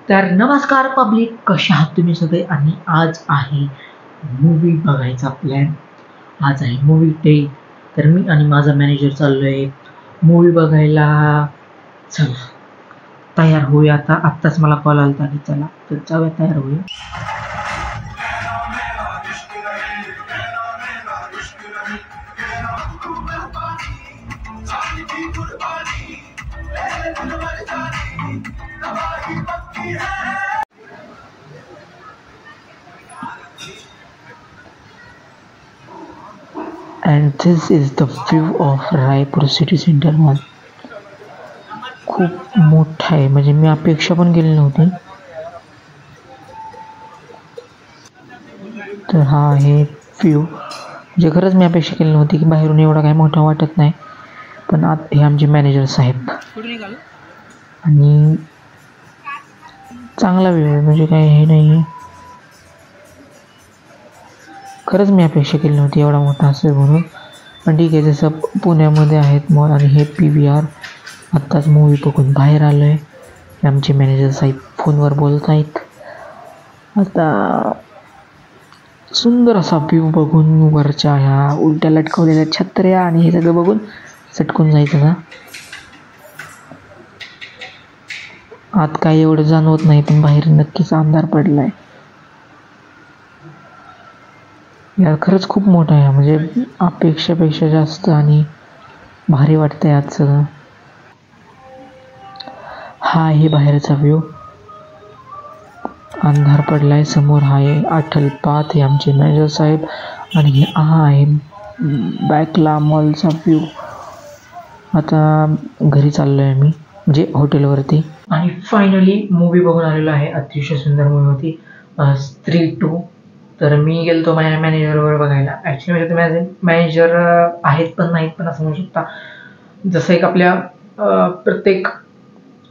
तर नमस्कार पब्लिक, कशा आहात तुम्ही सगळे? आणि आज आहे मूवी बघायचा प्लॅन. आज आहे मूवी डे. तर मी आणि माझा मॅनेजर चाललोय मूवी बघायला. चला तयार होऊया. आत्ताच मला कॉल आला होता की चला तर जाऊया, तयार होऊया. And this is the view of Raipur city centre mall. खूप मोठा आहे, म्हणजे मी अपेक्षा पण केली नव्हती. तर हा आहे व्ह्यू, म्हणजे खरंच मी अपेक्षा केली नव्हती की बाहेरून एवढा काय मोठा वाटत नाही. पण आत हे आमचे मॅनेजर साहेब आणि चांगला व्ह्यू आहे, म्हणजे काय हे नाही आहे. खरंच मी अपेक्षा केली नव्हती एवढा मोठा असेल म्हणून. पण ठीक आहे, जसं पुण्यामध्ये आहेत मॉल. आणि हे PVR. आत्ताच मूवी बघून बाहेर आलो आहे. आमचे मॅनेजर साहेब फोनवर बोलत आहेत. आता सुंदर असा व्ह्यू बघून, वरच्या ह्या उलट्या लटकवलेल्या छत्र्या आणि हे सगळं बघून चटकून जायचं ना. आत काय एवढं जाणवत नाही, पण बाहेर नक्कीच अंधार पडला आहे. यार खरंच खूप मोठा आहे, म्हणजे अपेक्षापेक्षा जास्त आणि भारी वाटतंय आज सगळं. हा आहे बाहेरचा व्ह्यू. अंधार पडलाय. समोर आहे अठ्ठल पाथ, हे आमचे मॅनेजर साहेब. आणि हा आहे बॅकला मॉलचा व्ह्यू. आता घरी चाललो आहे मी, म्हणजे हॉटेलवरती. आणि फायनली मूवी बघून आलेलो आहे. अतिशय सुंदर मूवी होती, स्त्री 2. तर मी गेलो माझ्या मॅनेजरवर बघायला. ॲक्च्युली माझे मॅनेजर आहेत पण नाहीत पण असं म्हणू शकता. जसं एक आपल्या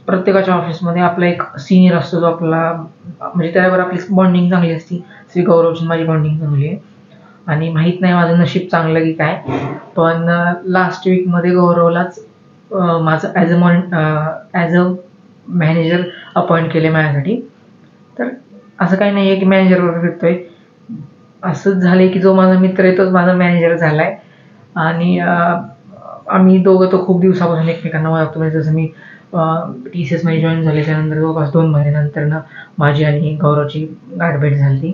प्रत्येकाच्या ऑफिसमध्ये आपला एक सिनियर असतो, जो आपला म्हणजे त्याच्यावर आपली बॉन्डिंग चांगली असते. श्री गौरवची माझी बॉन्डिंग चांगली आहे. आणि माहीत नाही माझं नशीब चांगलं की काय, पण लास्ट वीकमध्ये गौरवलाच माझं ॲज अ मॅनेजर अपॉइंट केले माझ्यासाठी. तर असं काही नाही आहे की मॅनेजरवर फिरतोय. असंच झालं आहे की जो माझा मित्र आहे तोच माझा मॅनेजर झाला आहे. आणि आम्ही दोघं तो खूप दिवसापासून एकमेकांना ओळखतो. म्हणजे जसं मी TCS मध्ये जॉईन झाले, त्यानंतर जवळपास 2 महिन्यानंतर माझी आणि गौरवची गाठभेट झाली.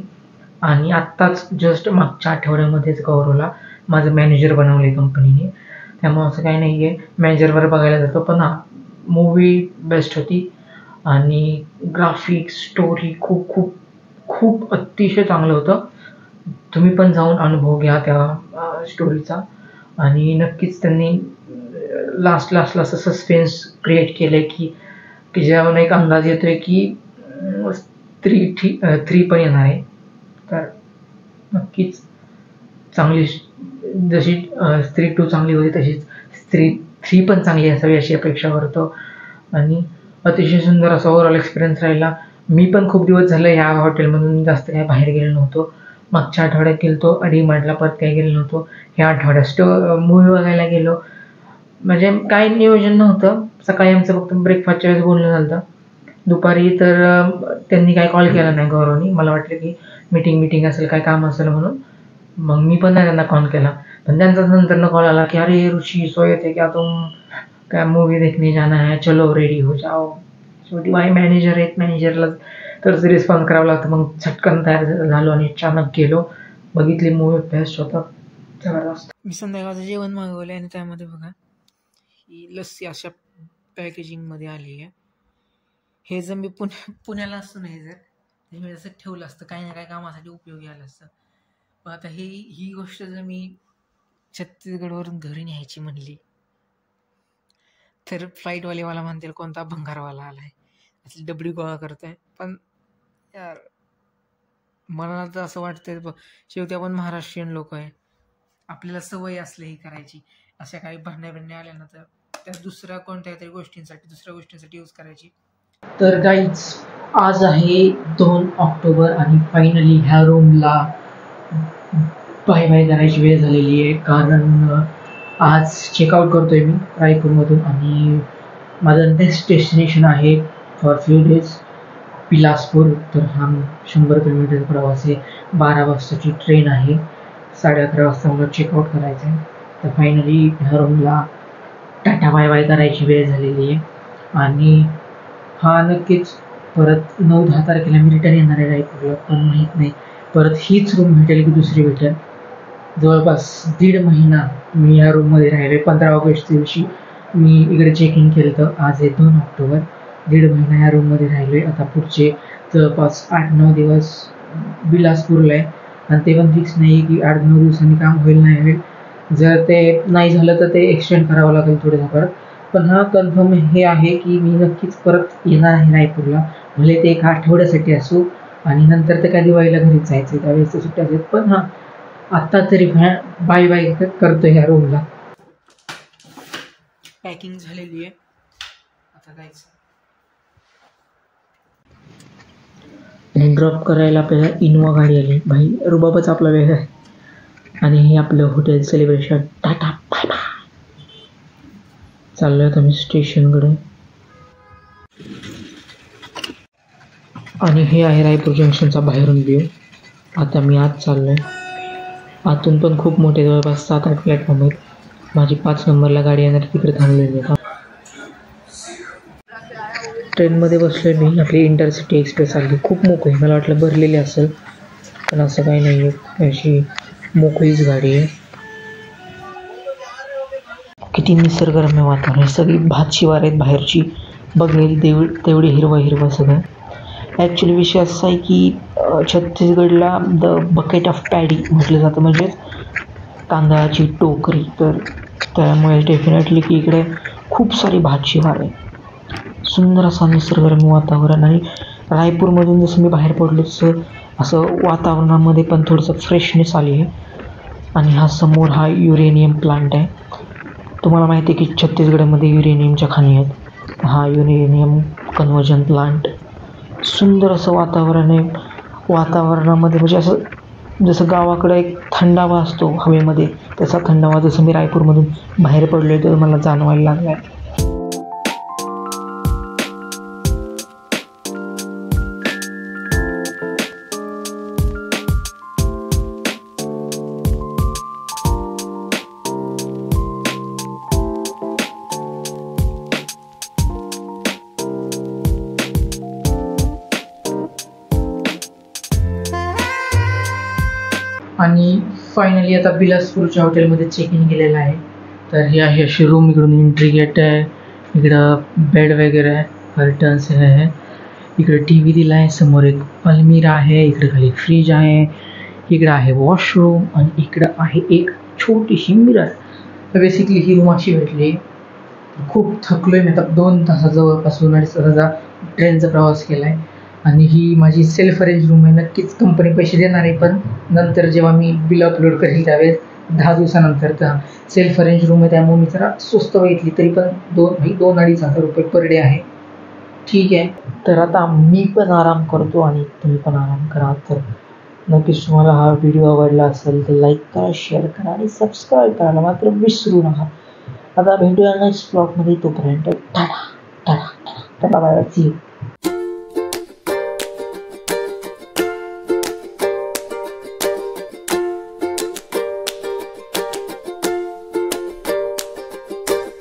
आणि आत्ताच जस्ट मागच्या आठवड्यामध्येच गौरवला माझं मॅनेजर बनवले कंपनीने. त्यामुळे असं काही नाही आहे, मॅनेजरवर बघायला जातो. पण मूवी बेस्ट होती. आणि ग्राफिक्स, स्टोरी खूप खूप खूप अतिशय चांगलं होतं. तुम्ही पण जाऊन अनुभव घ्या त्या स्टोरीचा. आणि नक्कीच त्यांनी लास्टला असं सस्पेन्स क्रिएट केलं आहे की ज्यावरून एक अंदाज येतो आहे की स्त्री 3 पण येणार आहे. तर नक्कीच चांगली, जशी स्त्री 2 चांगली होती तशीच स्त्री 3 पण चांगली असावी अशी अपेक्षा करतो. आणि अतिशय सुंदर असा ओव्हरऑल एक्सपिरियन्स राहिला. मी पण खूप दिवस झालं ह्या हॉटेलमधून जास्त काही बाहेर गेलो नव्हतो. मागच्या आठवड्यात गेलो DMartला, परत काही गेलो नव्हतो. ह्या आठवड्यात मूवी बघायला गेलो. म्हणजे काही नियोजन नव्हतं. सकाळी आमचं फक्त ब्रेकफास्टच्या वेळेस बोलणं झालं. दुपारी तर त्यांनी काही कॉल केला नाही गौरवनी. मला वाटलं की मीटिंग असेल, काय काम असेल म्हणून. मग मी पण नाही त्यांना कॉल केला. पण त्यांचा नंतरनं कॉल आला की अरे ऋषी, सोए थे क्या तुम, क्या मूवी देखने जाना है, चलो रेडी हो जाओ. शेवटी माझे मॅनेजर आहेत, मॅनेजरला तर रिस्पॉन्स करावा लागतं. मग झटकन तयार झालो आणि अचानक गेलो. बघितली मूवी, बेस्ट होता, जबरदस्त. मी संध्याकाळचं जेवण मागवलं आणि त्यामध्ये बघा ही लस्सी अशा पॅकेजिंगमध्ये आली आहे. हे जर मी पुण्याला असतो नाही जर मी असं ठेवलं असतं, काही ना काही कामासाठी उपयोगी आलं असतं. पण आता ही गोष्ट जर मी छत्तीसगडवरून घरी न्यायची म्हणली तर फ्लाईटवाले मला म्हणतील कोणता भंगारवाला आला आहे, असली डबडी गोळा करत आहे. पण यार मला तर असं वाटतं, शेवटी आपण महाराष्ट्रीयन लोक आहे, आपल्याला सवय असली ही करायची. अशा काही भरण्या आल्या ना तर त्या दुसऱ्या गोष्टींसाठी यूज करायची. तर गाईज, आज आहे 2 ऑक्टोबर आणि फायनली ह्या रूमला बाय बाय करायची वेळ झालेली आहे. कारण आज चेकआउट करतोय मी रायपूरमधून. आणि माझं नेक्स्ट डेस्टिनेशन आहे फॉर फ्यू डेज बिलासपूर. तर हा 100 किलोमीटर प्रवास आहे. 12 वाजताची ट्रेन आहे. 11:30 वाजता मला चेकआउट करायचं आहे. तर फायनली ह्या रूमला टाटा बाय बाय करायची वेळ झालेली आहे. आणि हा नक्कीच परत 9-10 तारखेला मी रिटर्न येणार आहे रायपूरला. पण माहीत नाही परत हीच रूम भेटेल की दुसरी भेटेल. जवळपास 1.5 महिना मी या रूममध्ये राहिले. 15 ऑगस्ट दिवशी मी इकडे चेक इन केलं. तर आज आहे 2 ऑक्टोबर. 1.5 महिना या रूममध्ये राहिलो आहे. आता पुढचे जवळपास 8-9 दिवस बिलासपूरला आहे. आणि ते पण फिक्स नाही आहे की 8-9 दिवसांनी काम होईल नाही होईल. जर ते नाही झालं तर ते एक्सटेंड करावं लागेल थोडंफार. पण हा कन्फर्म हे आहे की मी नक्कीच परत येणार आहे रायपूरला. भले ते 1 आठवड्यासाठी असो. आणि नंतर ते काय दिवाळीला घरीच जायचं आहे, त्यावेळेस सुट्ट्या आहेत. पण हां, आत्ता तरी बाय बाय करतो ह्या रूमला. पॅकिंग झालेली आहे, आता जायचं. ड्रॉप करायला आपल्याला इनोवा गाडी आली. भाई रुबाबच आपला वेगळा आहे. आणि हे आपलं hotel celebration. Tata bye bye. चाललोय आता मी स्टेशनकडे. आणि हे आहे रायपूर जंक्शनचा बाहेरून व्ह्यू. आता मी आत चाललोय. आतून पण खूप मोठे जवळपास 7-8 प्लॅटफॉर्म आहेत. माझी 5 नंबरला गाडी येणार तिकडे थांबलेली आहे. ट्रेनमध्ये बसलोय मी. आपली इंटरसिटी एक्सप्रेस आली. खूप मोकळी. मला वाटलं भरलेली असेल, पण असं काही नाही आहे. अशी मोकळीच गाडी आहे. किती निसर्गरम्य वातावरण. सगळी भात शिवार आहेत बाहेरची. बघेल तेवढी हिरवं सगळं. ॲक्च्युली विषय असा आहे की छत्तीसगडला द बकेट ऑफ पॅडी म्हटलं जातं, म्हणजे तांदळाची टोकरी. तर त्यामुळे डेफिनेटली की इकडे खूप सारी भात शिवार आहे. सुंदर असा निसर्गरम्य वातावरण. आणि रायपूरमधून जसं मी बाहेर पडलो तसं असं वातावरणामध्ये पण थोडंसं फ्रेशनेस आली आहे. आणि हा समोर हा युरेनियम प्लांट आहे. तुम्हाला माहिती आहे की छत्तीसगडमध्ये युरेनियमच्या खाणी आहेत. हा युरेनियम कन्व्हर्जन प्लांट. सुंदर असं वातावरण आहे. वातावरणामध्ये म्हणजे असं जसं गावाकडं एक थंडावा असतो हवेमध्ये, तसा थंडावा जसं मी रायपूरमधून बाहेर पडलो आहे तर मला जाणवायला लागला आहे. आणि फायनली आता बिलासपूरच्या हॉटेलमध्ये चेक इन केलेलं आहे. तर ही आहे अशी रूम. इकडून एंट्री गेट आहे. इकडं बेड वगैरे आहे, कर्टन्स आहे. इकडे TV दिला आहे. समोर एक अलमीरा आहे. इकडे खाली फ्रीज आहे. इकडं आहे वॉशरूम. आणि इकडं आहे एक छोटीशी मिरर. तर बेसिकली ही रूम अशी भेटली. खूप थकलो आहे मी आता. 2 तासाजवळपासून 2.5 तासाचा ट्रेनचा प्रवास केला आहे. आणि ही माझी सेल्फ अरेंज रूम आहे. नक्कीच कंपनी पैसे देणार आहे, पण नंतर जेव्हा मी बिल अपलोड करेल त्यावेळेस 10 दिवसानंतर. तर सेल्फ अरेंज रूम आहे, त्यामुळे मी जरा स्वस्त बघितली. तरी पण 2-2.5 हजार रुपये पर डे आहे. ठीक आहे. तर आता मी पण आराम करतो आणि तुम्ही पण आराम करा. तर नक्कीच तुम्हाला हा व्हिडिओ आवडला असेल तर लाईक करा, शेअर करा आणि सबस्क्राईब करायला मात्र विसरू नका. आता भेटूया नेक्स्ट ब्लॉगमध्ये. तोपर्यंत tata tata tata bye bye. See you.